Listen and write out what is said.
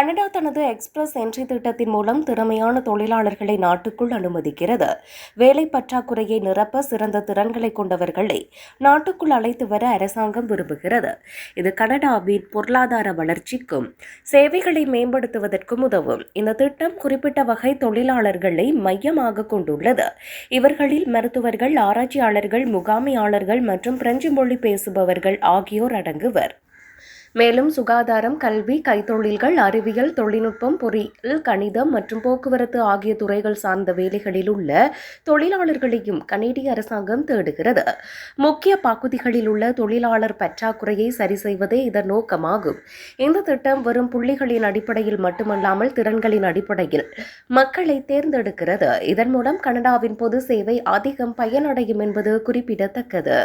Canada தனது express entry திட்டத்தின் மூலம் திறமையான தொழிலாளர்களை நாட்டுக்குள் அனுமதிக்கிறது. வேலை பற்றாக்குறையை நிரப்ப சிறந்த திறன்களை கொண்டவர்களை நாட்டுக்குள் அழைத்து வர அரசாங்கம் விரும்புகிறது. இது கனடாவின் பொருளாதார வளர்ச்சிக்கும் சேவைகளை மேம்படுத்துவதற்கும் உதவும். இந்த திட்டம் குறிப்பிட்ட வகை தொழிலாளர்களை மையமாக கொண்டுள்ளது. இவர்களில் மருத்துவர்கள், ஆராய்ச்சியாளர்கள், முகாமையாளர்கள் மற்றும் பிரெஞ்சு மொழி பேசுபவர்கள் ஆகியோர் அடங்குவர். மேலும் சுகாதாரம், கல்வி, கைத்தொழில்கள், அறிவியல், தொழில்நுட்பம், பொறியியல், கணிதம் மற்றும் போக்குவரத்து ஆகிய துறைகள் சார்ந்த வேலைகளில் உள்ள தொழிலாளர்களையும் கனேடிய அரசாங்கம் தேடுகிறது. முக்கிய பகுதிகளில் உள்ள தொழிலாளர் பற்றாக்குறையை சரி செய்வதே இதன் நோக்கமாகும். இந்த திட்டம் வெறும் புள்ளிகளின் அடிப்படையில் மட்டுமல்லாமல் திறன்களின் அடிப்படையில் மக்களை தேர்ந்தெடுக்கிறது. இதன் மூலம் கனடாவின் பொது சேவை அதிகம் பயனடையும் என்பது குறிப்பிடத்தக்கது.